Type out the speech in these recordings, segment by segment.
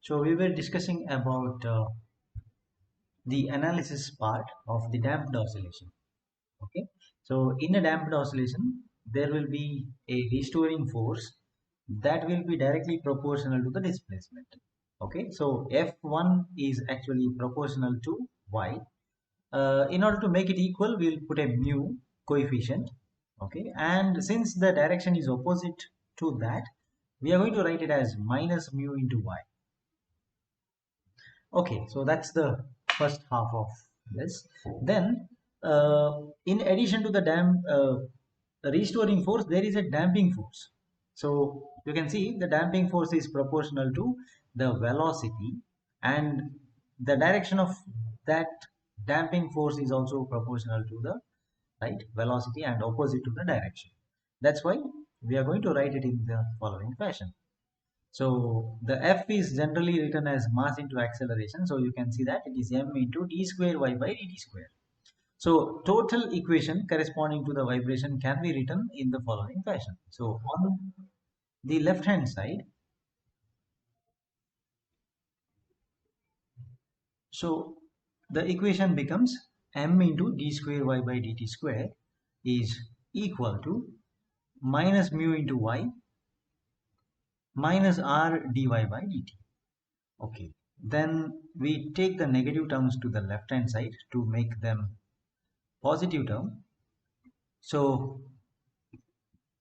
So we were discussing about the analysis part of the damped oscillation. Okay, so in a damped oscillation, there will be a restoring force that will be directly proportional to the displacement. Okay, so F1 is actually proportional to Y. In order to make it equal, we will put a mu coefficient. Okay, and since the direction is opposite to that, we are going to write it as minus mu into Y. Okay, so that's the first half of this. Then, in addition to the restoring force, there is a damping force. So you can see the damping force is proportional to the velocity, and the direction of that damping force is also proportional to the velocity and opposite to the direction. That's why we are going to write it in the following fashion. So the F is generally written as mass into acceleration. So you can see that it is m into d square y by dt square. So total equation corresponding to the vibration can be written in the following fashion. So on the left hand side, so the equation becomes m into d square y by dt square is equal to minus mu into y minus r dy by dt. Okay, then we take the negative terms to the left hand side to make them positive term. So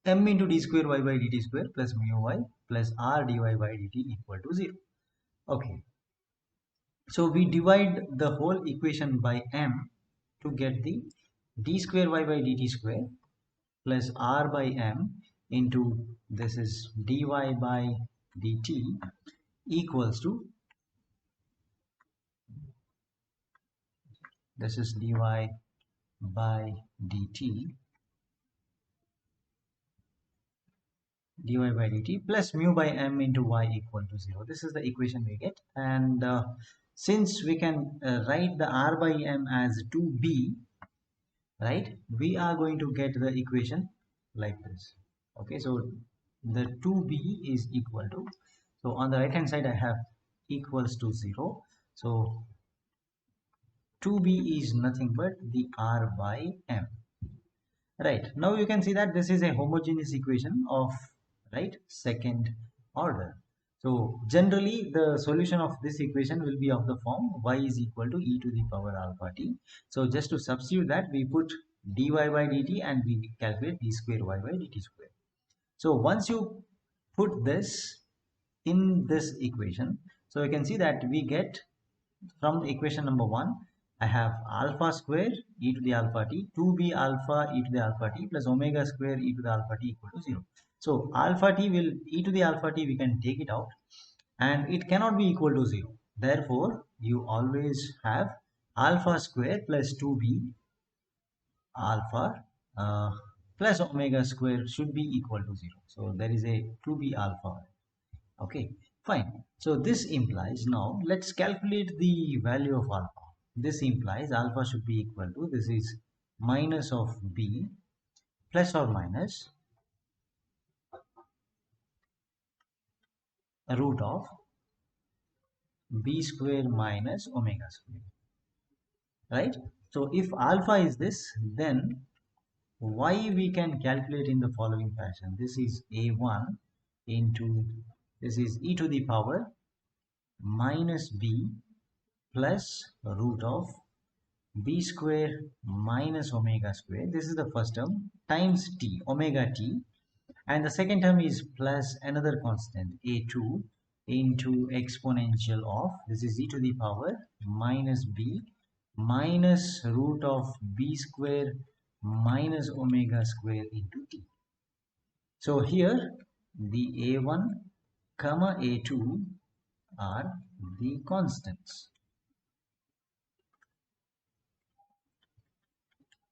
m into d square y by dt square plus mu y plus r dy by dt equal to 0. Okay, so we divide the whole equation by m to get the d square y by dt square plus r by m into this is dy by dt equals to this is dy by dt dy by dt plus mu by m into y equal to 0. This is the equation we get, and since we can write the r by m as 2b, right, we are going to get the equation like this. Okay, so the 2b is equal to, so on the right hand side I have equals to 0. So 2b is nothing but the r by m. Right, now you can see that this is a homogeneous equation of second order. So generally the solution of this equation will be of the form y is equal to e to the power alpha t. So just to substitute that, we put dy by dt and we calculate d square y by dt square. So once you put this in this equation, so you can see that we get from equation number 1, I have alpha square e to the alpha t, 2b alpha e to the alpha t plus omega square e to the alpha t equal to 0. So alpha t will, e to the alpha t, we can take it out and it cannot be equal to 0. Therefore, you always have alpha square plus 2b alpha plus omega square should be equal to 0. So there is a 2b alpha. Okay, fine. So this implies, now let's calculate the value of alpha. This implies alpha should be equal to, this is minus of b plus or minus root of b square minus omega square, right? So if alpha is this, then y we can calculate in the following fashion. This is a1 into, this is e to the power minus b plus root of b square minus omega square, this is the first term, times t, omega t, and the second term is plus another constant a2 into exponential of, this is e to the power minus b minus root of b square minus omega square into t. So here the a1 comma a2 are the constants.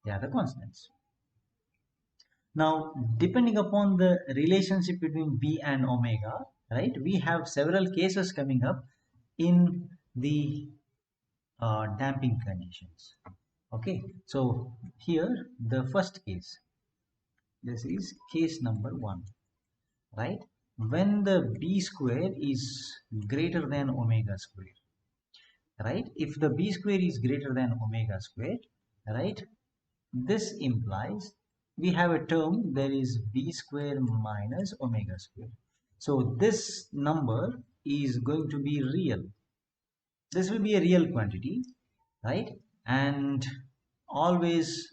They are the constants. Now, depending upon the relationship between b and omega, right, we have several cases coming up in the damping conditions. Okay, so here the first case, this is case number 1, right? when the b square is greater than omega square, right? If the b square is greater than omega square, right, this implies we have a term that is b square minus omega square. So this number is going to be real. This will be a real quantity, right? And always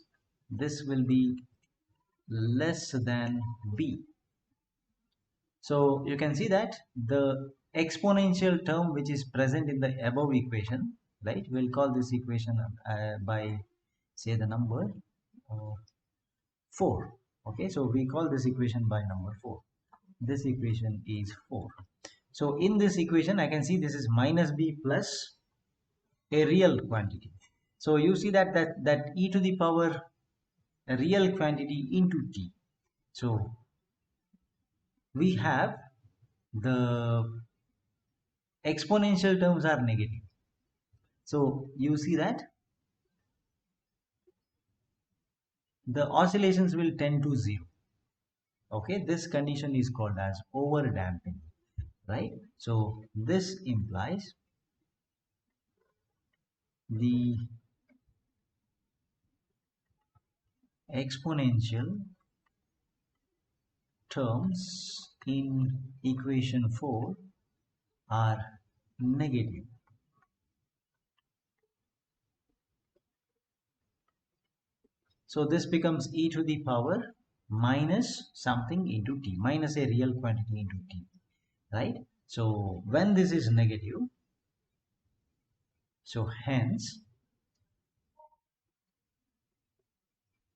this will be less than b. So you can see that the exponential term which is present in the above equation, right? We'll call this equation by say the number uh, 4. Okay, so we call this equation by number 4. This equation is 4. So in this equation I can see this is minus b plus a real quantity. So you see that e to the power a real quantity into t. So we have the exponential terms are negative. So you see that the oscillations will tend to 0. Okay, this condition is called as over damping, right? So this implies the exponential terms in equation 4 are negative. So this becomes e to the power minus something into t, minus a real quantity into t, right? So when this is negative, so hence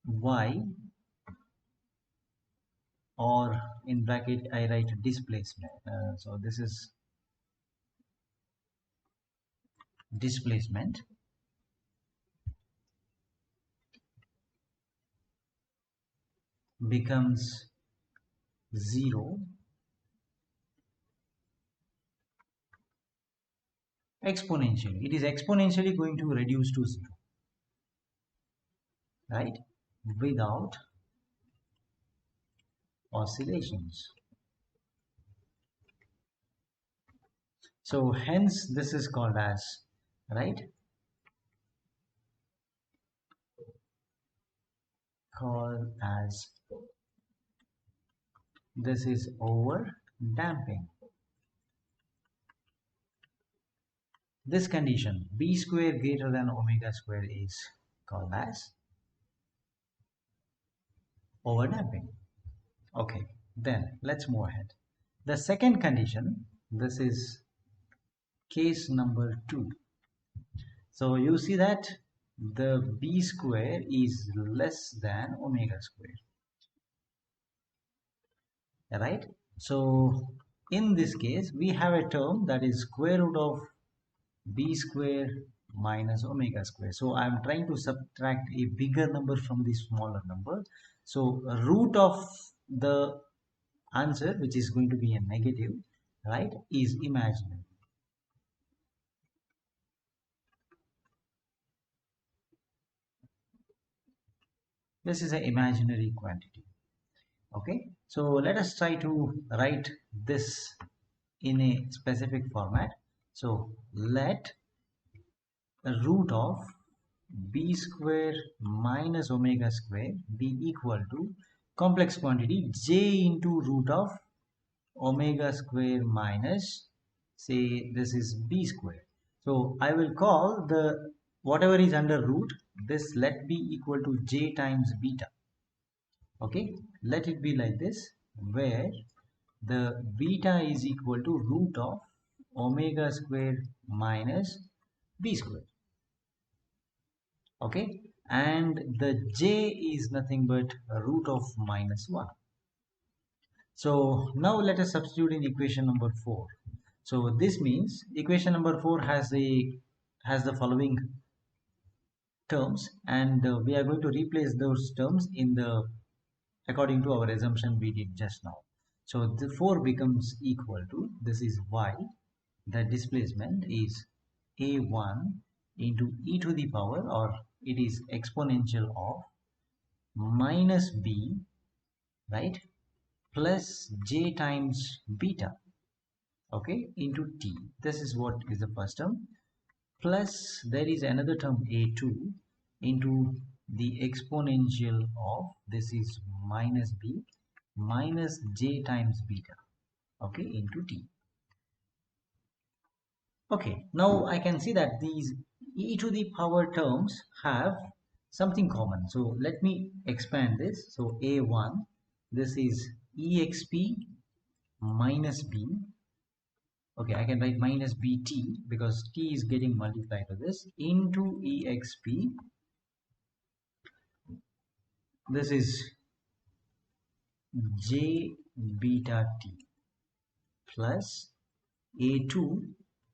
y, or in bracket I write displacement. So this is displacement becomes 0 exponentially. It is exponentially going to reduce to 0, right? Without oscillations. So hence this is called as, right, called as, this is over damping. This condition b square greater than omega square is called as over damping. Okay, then let's move ahead. The second condition, this is case number 2. So you see that the b square is less than omega square, right? So in this case we have a term that is square root of b square minus omega square. So I am trying to subtract a bigger number from the smaller number. So root of the answer, which is going to be a negative, right, is imaginary. This is an imaginary quantity. Okay, so let us try to write this in a specific format. So let root of b square minus omega square be equal to complex quantity j into root of omega square minus, say this is b square. So I will call the whatever is under root, this let be equal to j times beta. Okay, let it be like this, where the beta is equal to root of omega square minus b square. Okay, and the j is nothing but root of minus 1. So now let us substitute in equation number 4. So this means equation number 4 has the following terms, and we are going to replace those terms in the according to our assumption we did just now. So the 4 becomes equal to, this is y, the displacement is a1 into e to the power, or it is exponential of minus b, right, plus j times beta, okay, into t. This is what is the first term, plus there is another term a2 into the exponential of, this is minus b minus j times beta, okay, into t. Okay, now I can see that these e to the power terms have something common. So let me expand this. So a1, this is exp minus b. Okay, I can write minus bt because t is getting multiplied to this into exp. This is j beta t plus a2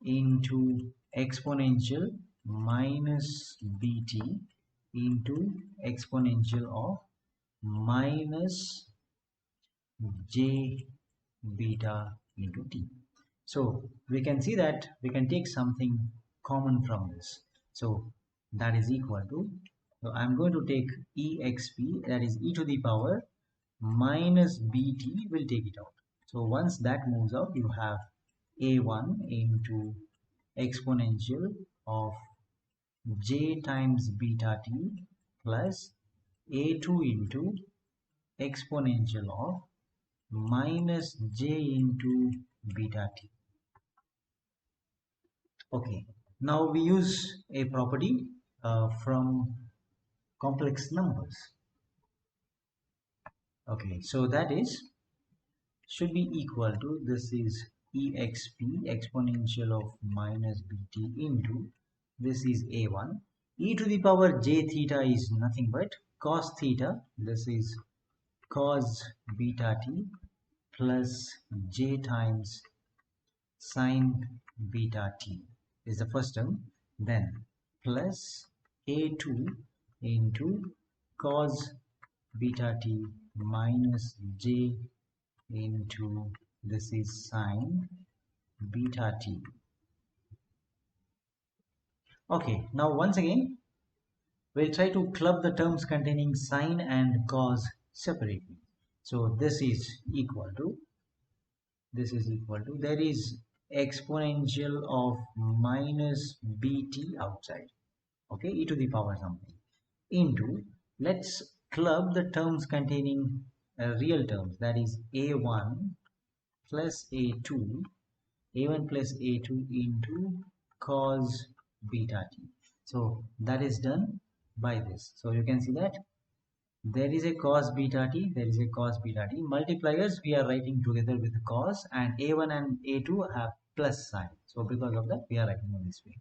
into exponential minus bt into exponential of minus j beta into t. So we can see that we can take something common from this. So that is equal to, so I'm going to take exp, that is e to the power minus bt, will take it out. So once that moves out, you have a1 into exponential of j times beta t plus a2 into exponential of minus j into beta t. Okay, now we use a property from complex numbers. Okay, so that is should be equal to, this is exp exponential of minus bt into, this is a1, e to the power j theta is nothing but cos theta, this is cos beta t plus j times sin beta t is the first term, then plus a2 into cos beta t minus j into, this is sin beta t. Okay, now once again we'll try to club the terms containing sine and cos separately. So this is equal to, this is equal to, there is exponential of minus bt outside, okay, e to the power something, into, let's club the terms containing real terms, that is a1 plus a2, a1 plus a2 into cos beta t. So that is done by this. So you can see that there is a cos beta t, there is a cos beta t. Multipliers we are writing together with cos, and a1 and a2 have plus sign. So because of that we are writing in this way.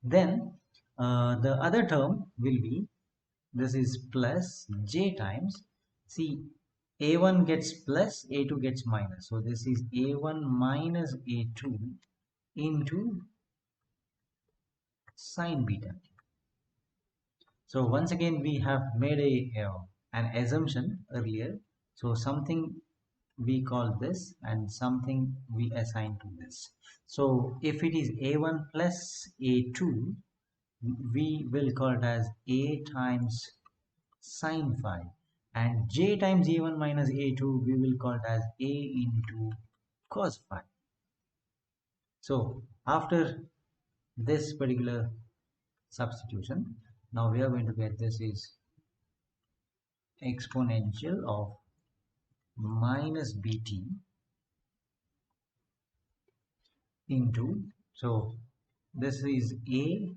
Then the other term will be, this is plus j times, see, a1 gets plus, a2 gets minus. So this is a1 minus a2 into sin beta. So once again we have made a an assumption earlier. So something we call this and something we assign to this. So if it is a1 plus a2, we will call it as a times sin phi, and j times a1 minus a2 we will call it as a into cos phi. So after this particular substitution, now we are going to get, this is exponential of minus bt into, so this is a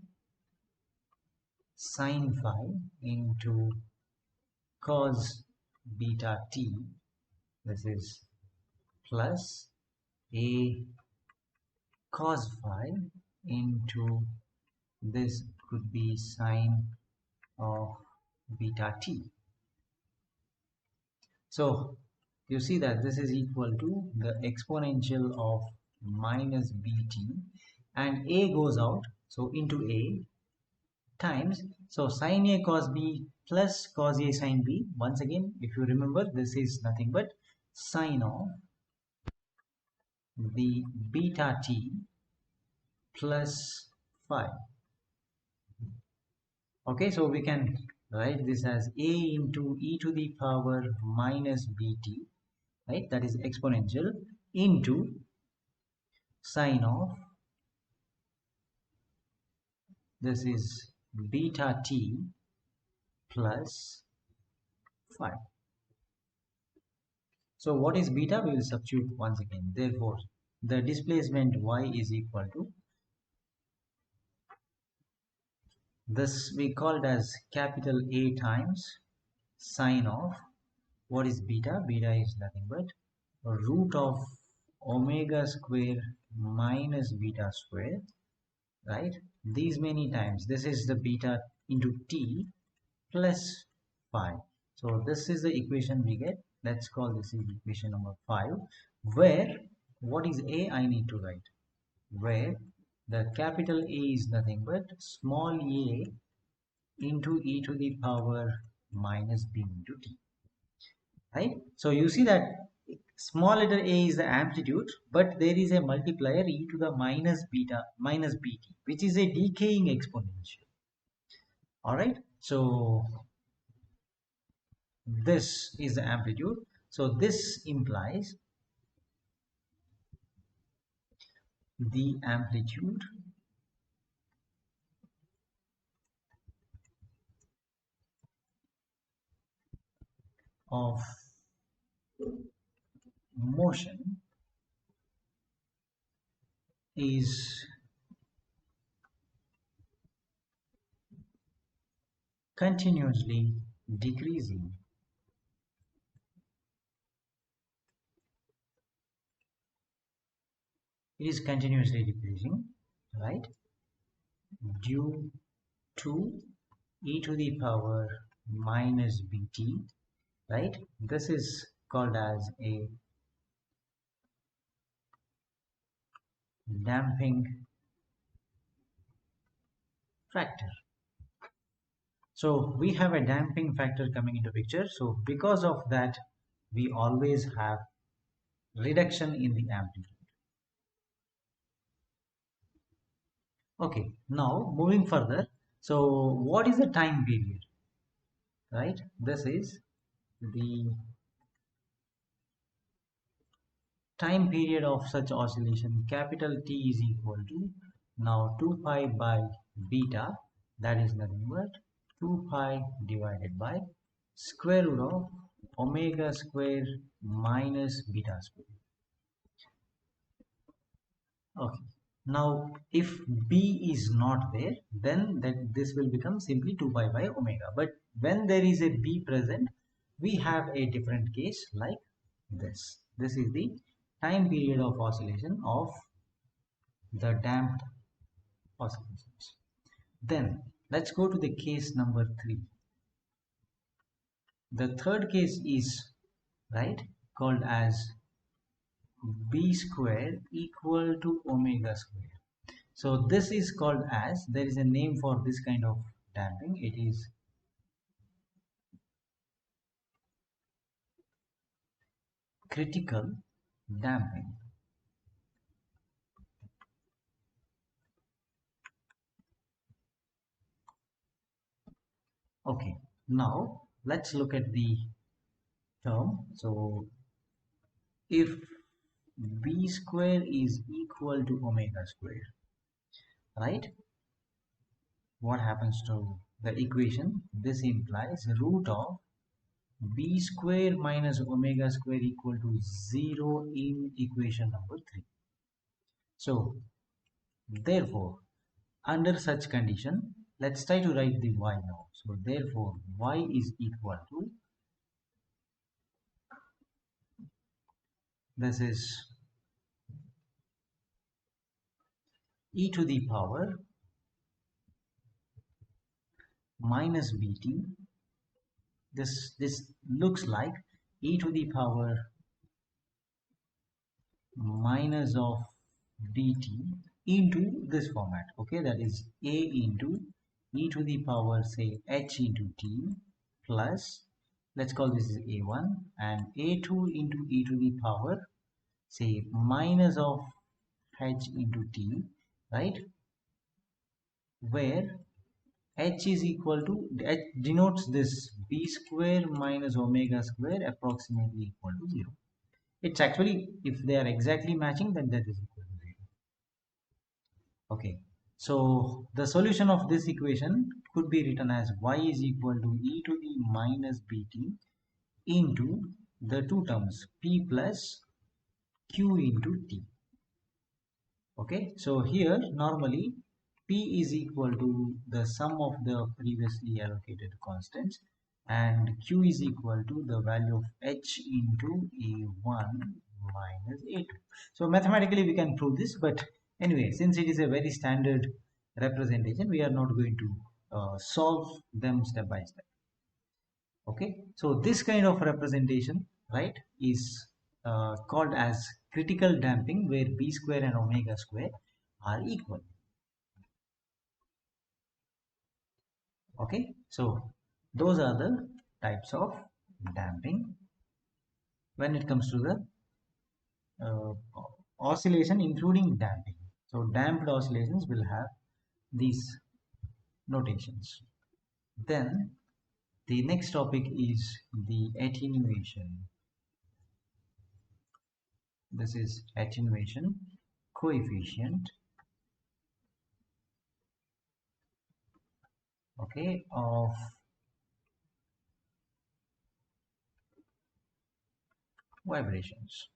sin phi into cos beta t, this is plus a cos phi into, this could be sine of beta t. So you see that this is equal to the exponential of minus bt, and a goes out, so into a times, so sin a cos b plus cos a sin b. Once again, if you remember, this is nothing but sine of the beta t plus phi. Okay, so we can write this as a into e to the power minus bt right? That is exponential into sine of, this is beta t plus phi. So what is beta? We will substitute once again. Therefore, the displacement y is equal to, this we called as capital A times sine of, what is beta? Beta is nothing but root of omega square minus beta square, right? These many times. This is the beta into t plus phi. So this is the equation we get. Let's call this is equation number 5, where what is A I need to write, where the capital A is nothing but small a into e to the power minus b into t, right? So you see that small letter a is the amplitude, but there is a multiplier e to the minus beta minus bt, which is a decaying exponential. All right, so this is the amplitude. So this implies the amplitude of motion is continuously decreasing. It is continuously decreasing, right? Due to e to the power minus bt, right? This is called as a damping factor. So we have a damping factor coming into picture. So because of that, we always have reduction in the amplitude. Okay, now moving further. So what is the time period, right? This is the time period of such oscillation. Capital T is equal to now 2 pi by beta, that is nothing but 2 pi divided by square root of omega square minus beta square. Okay, now if b is not there, then this will become simply 2 pi by omega, but when there is a b present, we have a different case like this is the time period of oscillation of the damped oscillations. Then let's go to the case number 3. The third case is, right, called as b square equal to omega square. So this is called as, there is a name for this kind of damping. It is critical damping. Okay, now let's look at the term. So if b square is equal to omega square, right, what happens to the equation? This implies root of b square minus omega square equal to 0 in equation number 3. So therefore, under such condition, let's try to write the y now. So therefore, y is equal to, this is e to the power minus bt. This looks like e to the power minus of dt into this format. Okay, that is a into e to the power, say, h into t plus, let's call this a1, and a2 into e to the power, say, minus of h into t, right, where h is equal to, h denotes this b square minus omega square approximately equal to 0. It's actually, if they are exactly matching, then that is equal to 0. Okay, so the solution of this equation could be written as y is equal to e to the minus bt into the two terms p plus q into t. Okay, so here normally p is equal to the sum of the previously allocated constants, and q is equal to the value of h into a1 minus a2. So mathematically we can prove this, but anyway, since it is a very standard representation, we are not going to solve them step by step. Okay, so this kind of representation, right, is called as critical damping, where b square and omega square are equal. Okay, so those are the types of damping when it comes to the uh, oscillation including damping. So damped oscillations will have these notations. Then the next topic is the attenuation. This is attenuation coefficient, okay, of vibrations.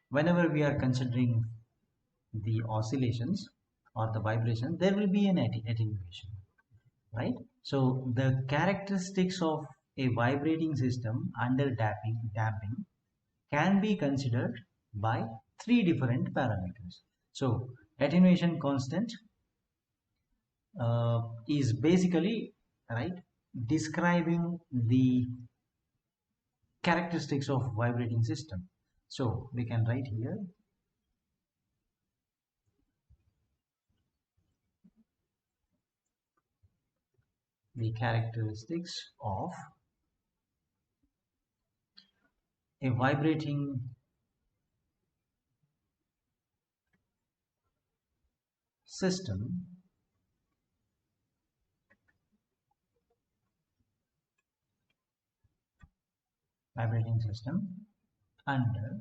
Whenever we are considering the oscillations or the vibration, there will be an attenuation, right? So the characteristics of a vibrating system under damping can be considered by three different parameters. So attenuation constant is basically, right, describing the characteristics of vibrating system. So we can write here the characteristics of a system vibrating system under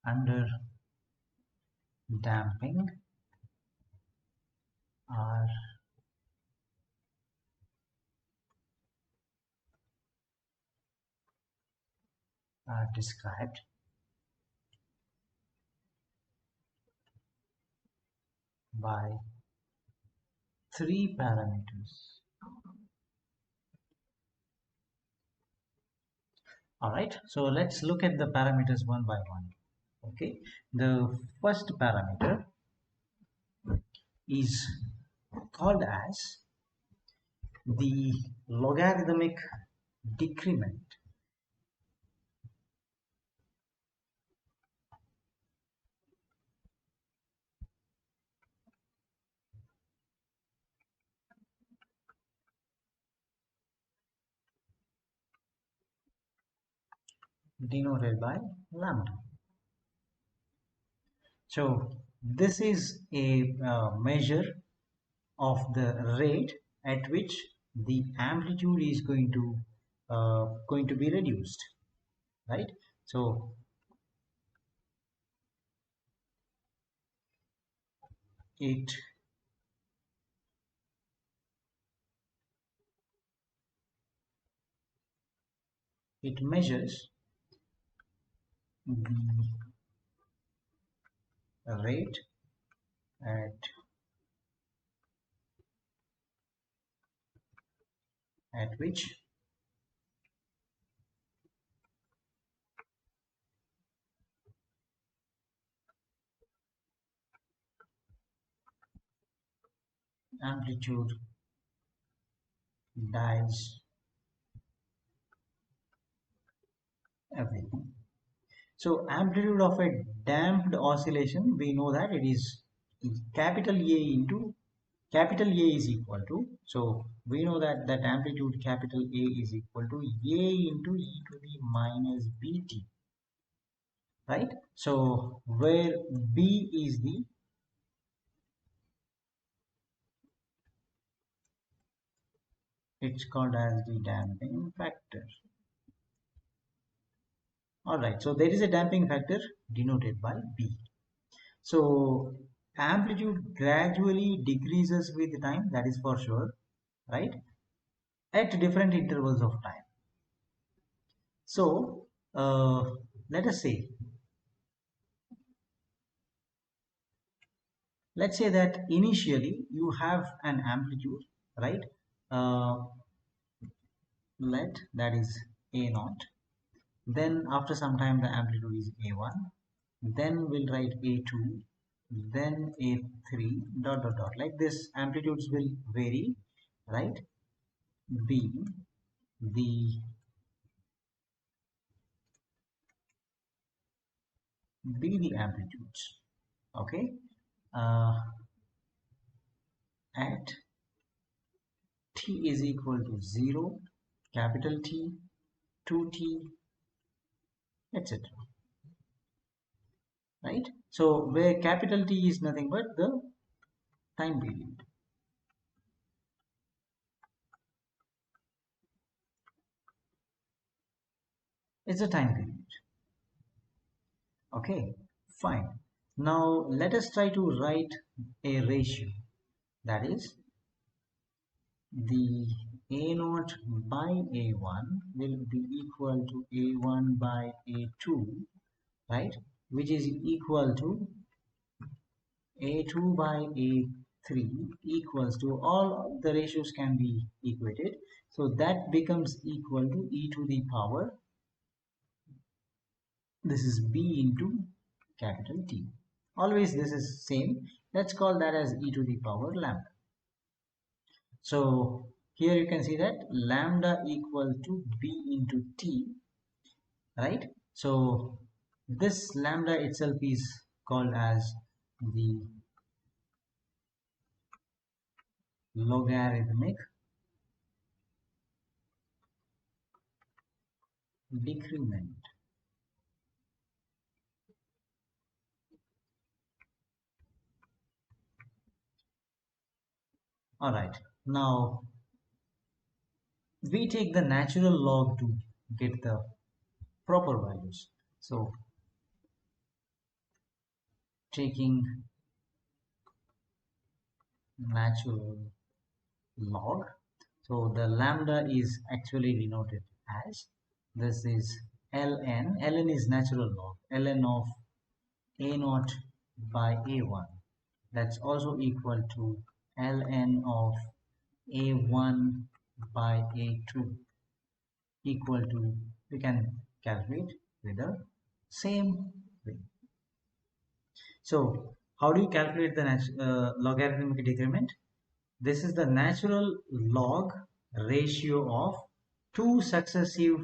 under damping are described by three parameters. All right, so let's look at the parameters one by one. Okay, the first parameter is called as the logarithmic decrement. Denoted by lambda. So this is a measure of the rate at which the amplitude is going to be reduced, right? So it it measures the rate at which amplitude dies everything. So amplitude of a damped oscillation, we know that it is capital A into capital A is equal to, so we know that amplitude capital A is equal to A into e to the minus bt, right? So where b is the It's called as the damping factor. All right, so there is a damping factor denoted by B. So amplitude gradually decreases with time, that is for sure, right? At different intervals of time. So let us say, let's say that initially you have an amplitude, right? Uh, let that is A naught. Then after some time the amplitude is A1. Then we'll write A2. Then A3 dot dot dot. Like this amplitudes will vary, right? B the amplitudes. Okay. Uh, at t is equal to 0, capital T, 2t, etc. Right? So where capital T is nothing but the time period. It's a time period. Okay, fine. Now let us try to write a ratio. That is, the A naught by A1 will be equal to A1 by A2, right? Which is equal to A2 by A3 equals to, all the ratios can be equated. So that becomes equal to e to the power, this is B into capital T. Always this is same. Let's call that as e to the power lambda. So here you can see that lambda equal to B into T, right? So this lambda itself is called as the logarithmic decrement. All right, now we take the natural log to get the proper values. So taking natural log, so the lambda is actually denoted as, this is ln. Ln is natural log, ln of a naught by a1. That's also equal to ln of a1 by a2, equal to, we can calculate with the same way. So how do you calculate the logarithmic decrement? This is the natural log ratio of two successive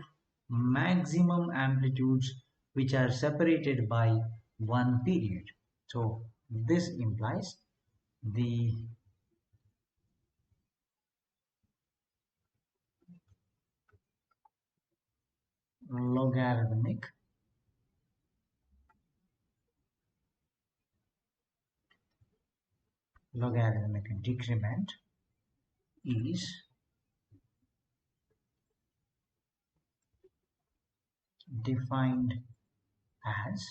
maximum amplitudes which are separated by one period. So this implies the logarithmic decrement is defined as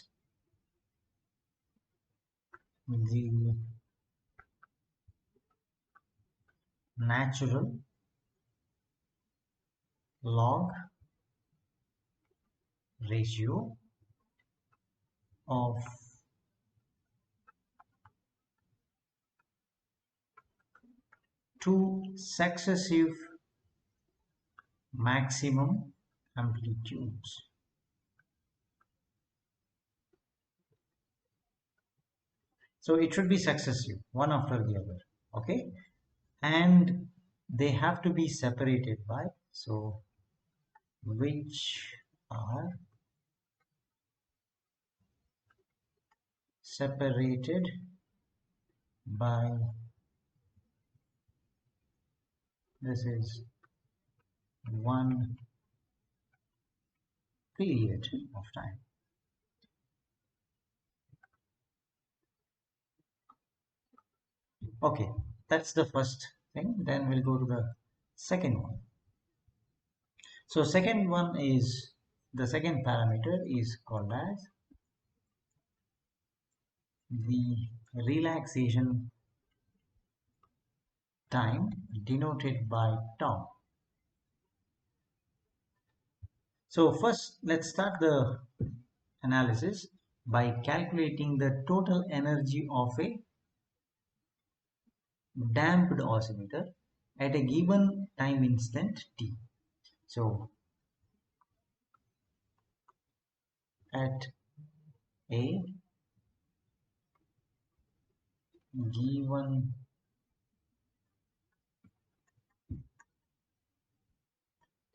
the natural log ratio of two successive maximum amplitudes. So it should be successive, one after the other. Okay, and they have to be separated by, so which are separated by, this is one period of time. Okay, that's the first thing. Then we'll go to the second one. So second one is, the second parameter is called as the relaxation time, denoted by tau. So first let's start the analysis by calculating the total energy of a damped oscillator at a given time instant t. So at a given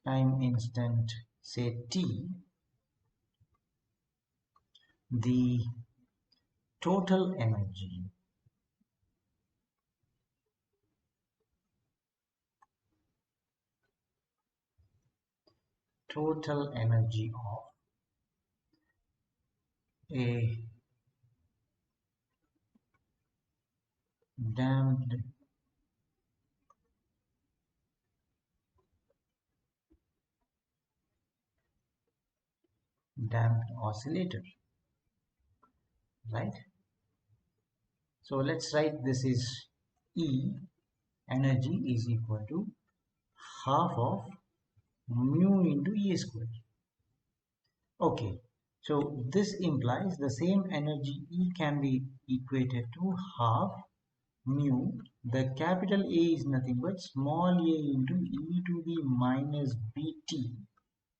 time instant, say t, the total energy of a damped oscillator, right? So let's write this is E, energy is equal to half of mu into E square. Okay, so this implies the same energy E can be equated to half mu. The capital A is nothing but small a into e to the minus bt,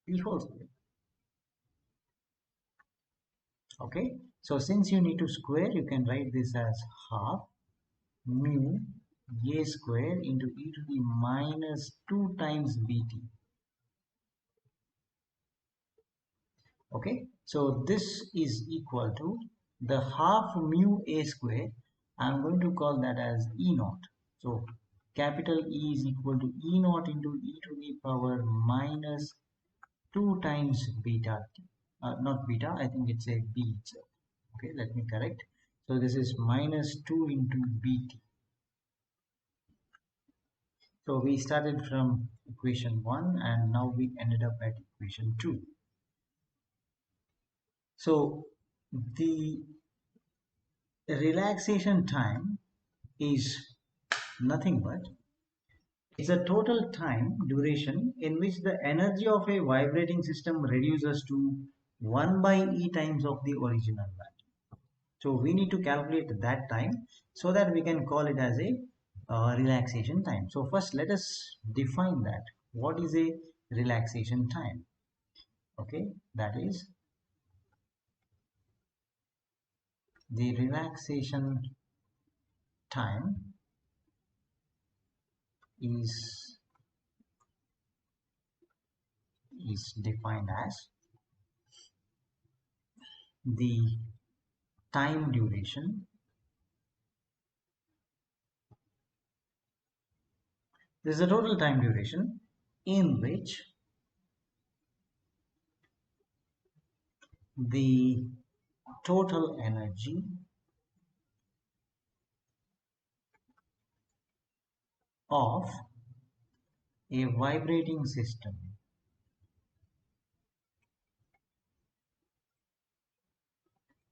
the whole square. Okay, so since you need to square, you can write this as half mu a square into e to the minus 2 times bt. Okay, so this is equal to the half mu a square. I'm going to call that as E naught. So capital E is equal to E naught into e to the power minus 2 times beta t. Not beta, I think it's a b itself. Okay, let me correct. So this is minus 2 into bt. So we started from equation 1 and now we ended up at equation 2. So the relaxation time is nothing but, it's a total time duration in which the energy of a vibrating system reduces to 1 by e times of the original value. So we need to calculate that time so that we can call it as a relaxation time. So first let us define that. What is a relaxation time? Okay, that is, the relaxation time is defined as the time duration. This is the total time duration in which the total energy of a vibrating system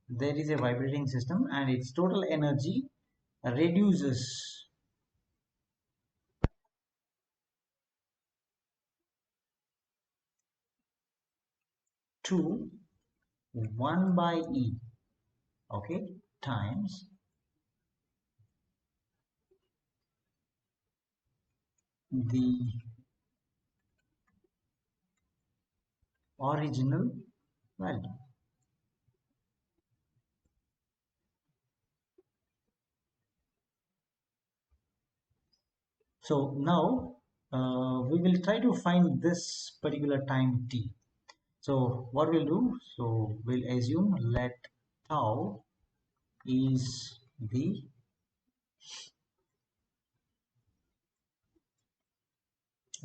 there is a vibrating system and its total energy reduces to 1 by e, okay, times the original value. So now we will try to find this particular time t. So what we'll do, so we'll assume let tau is the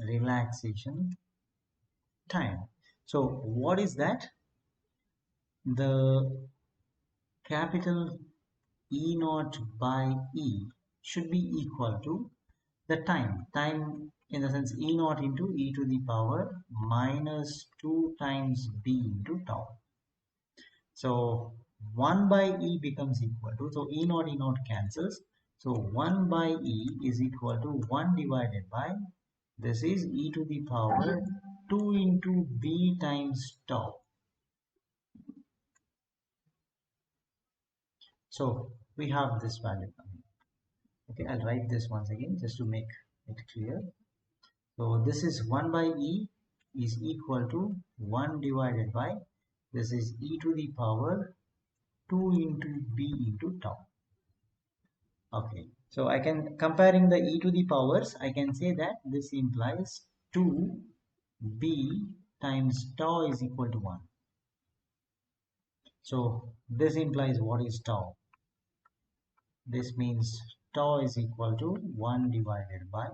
relaxation time. So what is that? The capital E naught by E should be equal to the time. Time in the sense E naught into e to the power minus 2 times b into tau. So 1 by e becomes equal to, so e naught cancels. So 1 by e is equal to 1 divided by, this is e to the power 2 into b times tau. So we have this value coming. Okay, I'll write this once again just to make it clear. So this is 1 by e is equal to 1 divided by, this is e to the power 2 into b into tau. Okay, so I can, comparing the e to the powers, I can say that this implies 2b times tau is equal to 1. So this implies what is tau? This means tau is equal to 1 divided by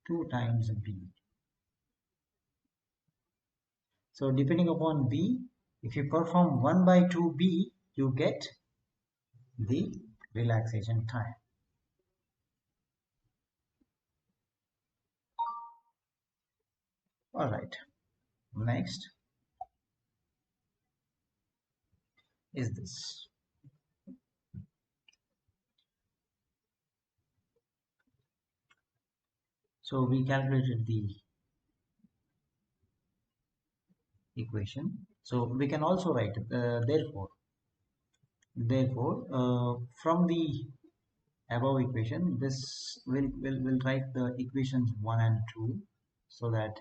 2 times b. So depending upon b, if you perform 1 by 2b, you get the relaxation time. All right, next is this. So we calculated the equation. So we can also write therefore from the above equation, this will write the equations 1 and 2, so that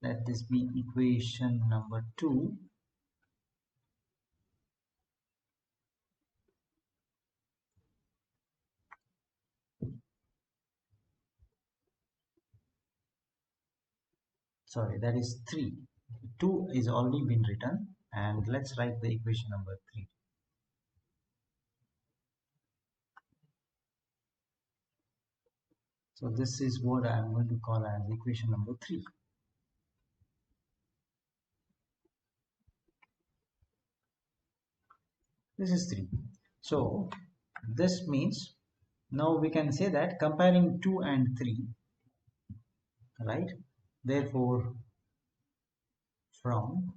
let this be equation number 2. Sorry, that is 3. 2 is already been written, and let's write the equation number 3. So this is what I am going to call as equation number 3. This is 3. So this means now we can say that comparing 2 and 3, right? Therefore from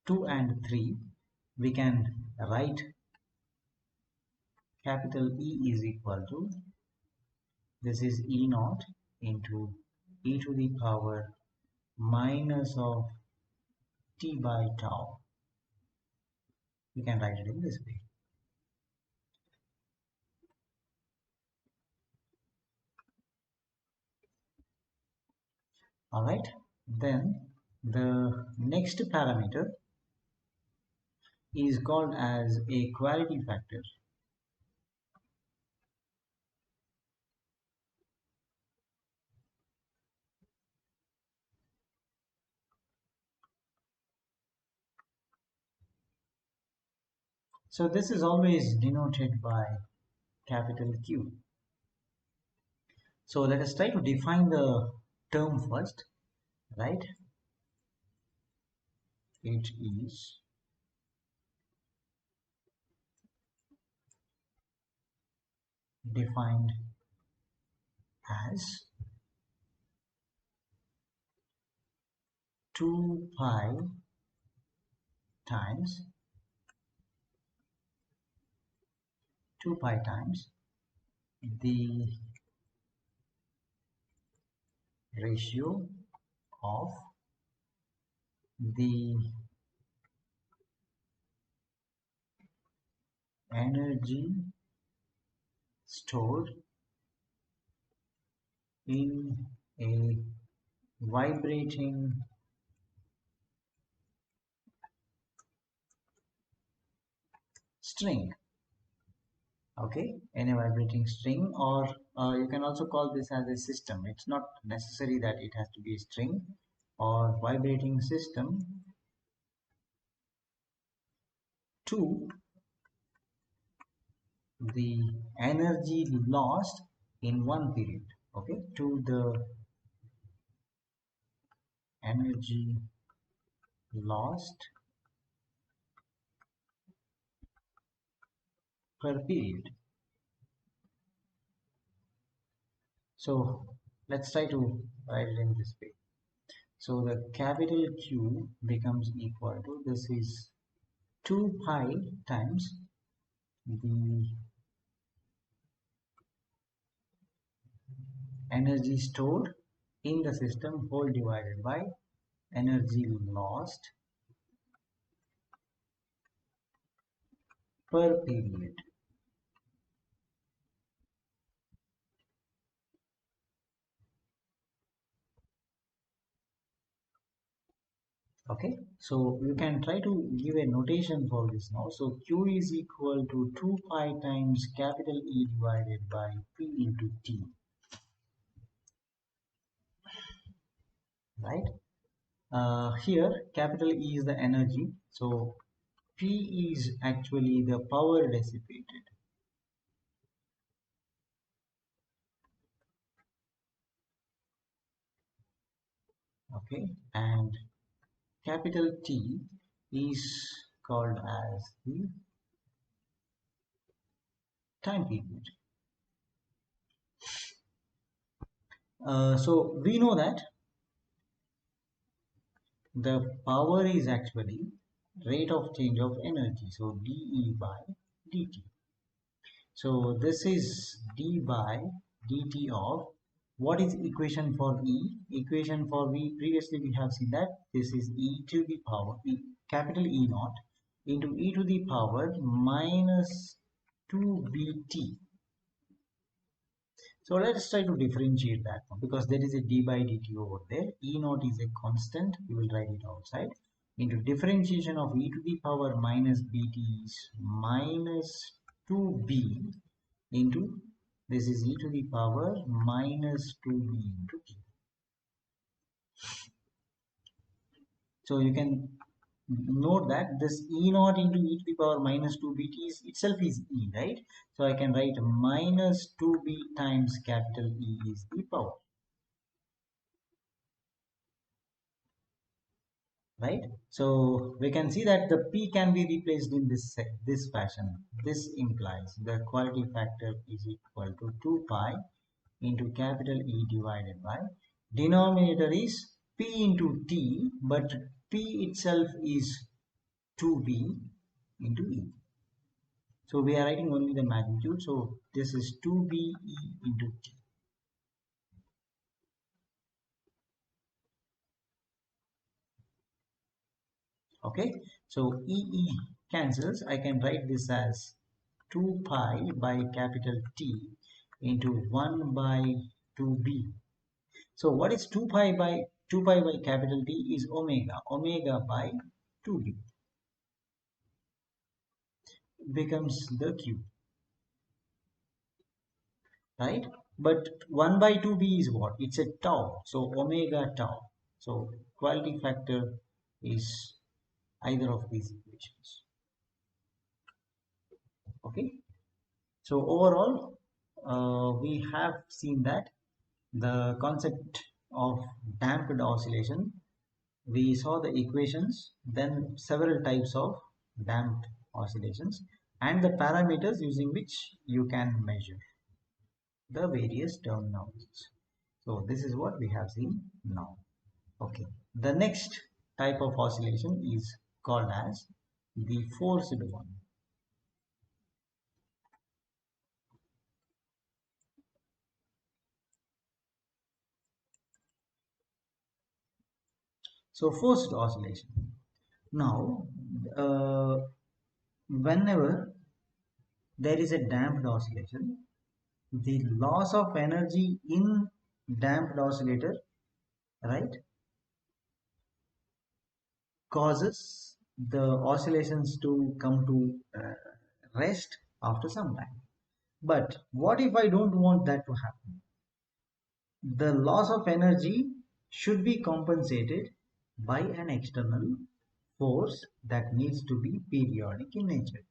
2 and 3 we can write capital E is equal to, this is E naught into e to the power minus of t by tau. We can write it in this way. All right, then the next parameter is called as a quality factor. So this is always denoted by capital Q. So let us try to define the term first, right? It is defined as 2 pi times 2 pi times the ratio of the energy stored in a vibrating string. Okay, in a vibrating string, or you can also call this as a system. It's not necessary that it has to be a string or vibrating system, to the energy lost in one period. Okay, to the energy lost per period. So let's try to write it in this way. So the capital Q becomes equal to, this is 2 pi times the energy stored in the system whole divided by energy lost per period. Okay, so you can try to give a notation for this now. So Q is equal to 2 pi times capital E divided by P into T, right? Here capital E is the energy, so P is actually the power dissipated. Okay, and capital T is called as the time period. So we know that the power is actually rate of change of energy, so dE by dt. So this is d by dt of, what is equation for E? Equation for V, previously we have seen that this is e to the power capital E naught into e to the power minus 2bt. So let's try to differentiate that one, because there is a d by dt over there. E naught is a constant, we will write it outside, into differentiation of e to the power minus bt is minus 2b into, this is e to the power minus 2b into t. So you can note that this e naught into e to the power minus 2bt is itself is e, right? So I can write minus 2b times capital E is the power, right? So we can see that the P can be replaced in this fashion. This implies the quality factor is equal to 2 pi into capital E divided by, denominator is P into T, but P itself is 2B into E. So we are writing only the magnitude. So this is 2BE into T. Okay. So EE cancels. I can write this as 2 pi by capital T into 1 by 2B. So what is 2 pi by capital T is omega. Omega by 2B becomes the Q, right? But 1 by 2B is what? It's a tau. So omega tau. So quality factor is either of these equations. Okay. So overall, we have seen that the concept of damped oscillation, we saw the equations, then several types of damped oscillations, and the parameters using which you can measure the various terminologies. So this is what we have seen now. Okay, the next type of oscillation is called as the forced one. So forced oscillation. Now, whenever there is a damped oscillation, the loss of energy in damped oscillator, right, causes the oscillations to come to rest after some time. But what if I don't want that to happen? The loss of energy should be compensated by an external force that needs to be periodic in nature,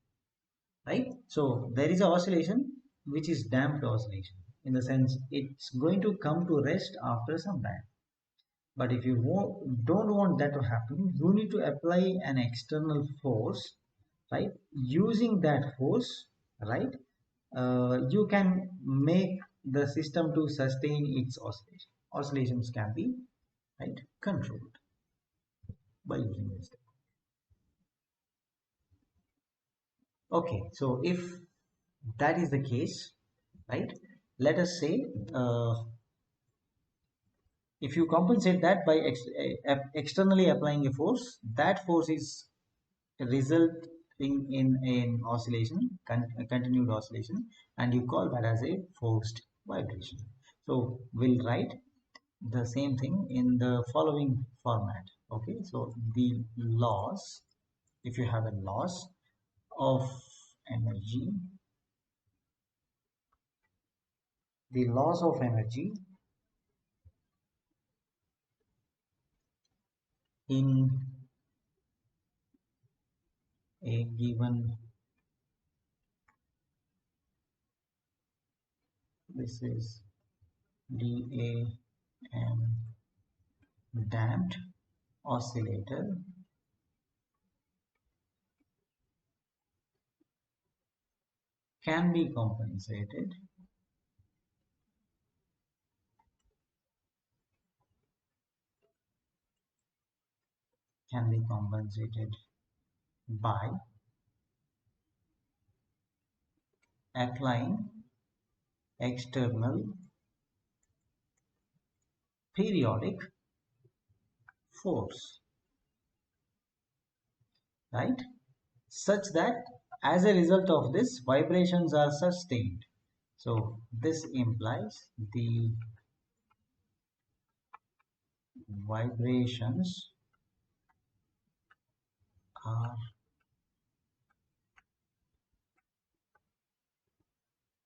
right? So there is an oscillation which is damped oscillation, in the sense it's going to come to rest after some time. But if you don't want that to happen, you need to apply an external force, right? Using that force, right, you can make the system to sustain its oscillation. Oscillations can be, right, controlled by using this. Okay, so if that is the case, right, let us say if you compensate that by externally applying a force, that force is resulting in an oscillation, a continued oscillation, and you call that as a forced vibration. So we'll write the same thing in the following format. Okay, so the loss, if you have a loss of energy, the loss of energy in a given, this is DAM, damped oscillator, can be compensated by applying external periodic force, right, such that as a result of this vibrations are sustained. So this implies the vibrations are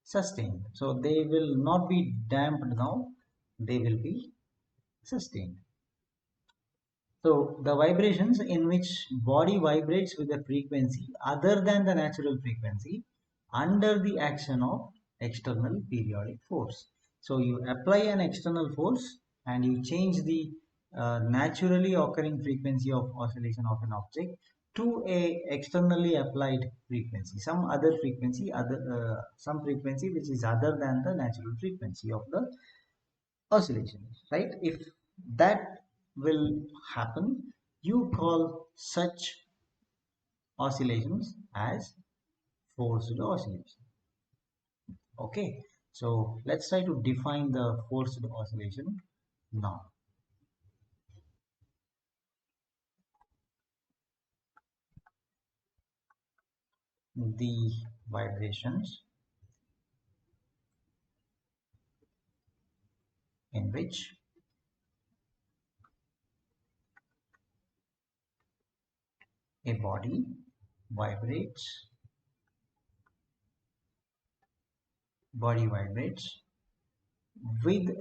sustained. So they will not be damped now, they will be sustained. So the vibrations in which body vibrates with a frequency other than the natural frequency under the action of external periodic force. So you apply an external force and you change the naturally occurring frequency of oscillation of an object to a externally applied frequency, some other frequency, some frequency which is other than the natural frequency of the oscillation, right? If that will happen, you call such oscillations as forced oscillation. Okay, so let's try to define the forced oscillation now. The vibrations in which a body vibrates with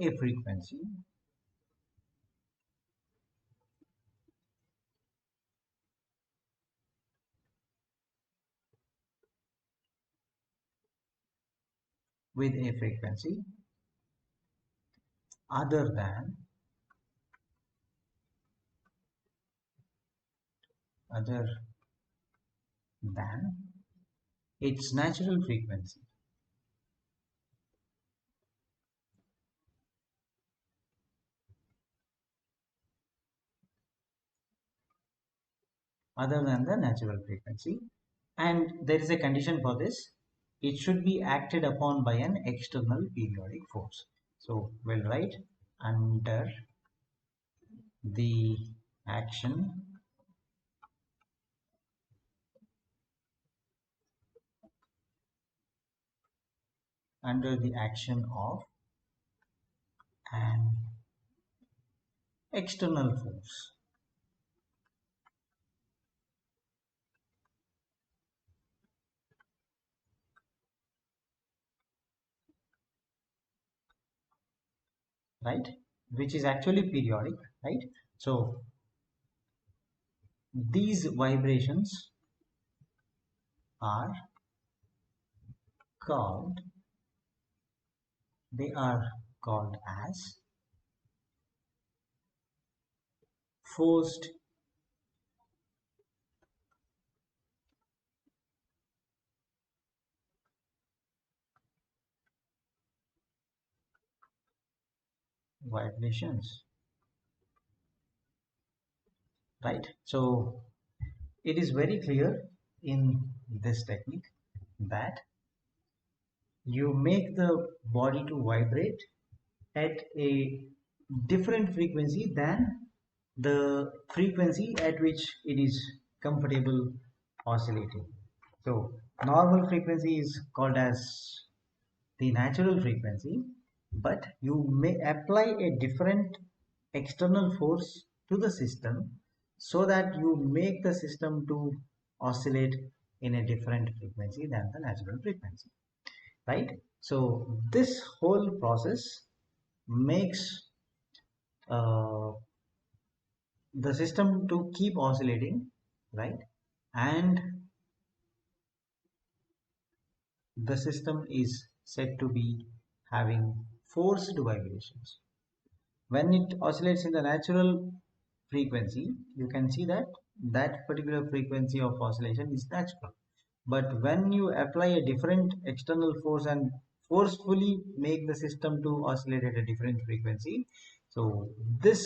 a frequency other other than its natural frequency, other than the natural frequency, and there is a condition for this: it should be acted upon by an external periodic force. So we'll write under the action of an external force, right, which is actually periodic, right? So these vibrations are called they are called as forced vibrations, right? So it is very clear in this technique that you make the body to vibrate at a different frequency than the frequency at which it is comfortable oscillating. So normal frequency is called as the natural frequency, but you may apply a different external force to the system so that you make the system to oscillate in a different frequency than the natural frequency, right? So this whole process makes uh, the system to keep oscillating, right? And the system is said to be having forced vibrations. When it oscillates in the natural frequency, you can see that that particular frequency of oscillation is natural. But when you apply a different external force and forcefully make the system to oscillate at a different frequency, so this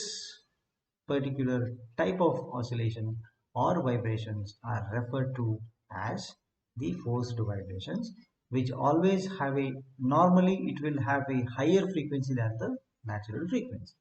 particular type of oscillation or vibrations are referred to as the forced vibrations, which always have a, normally it will have a higher frequency than the natural frequency.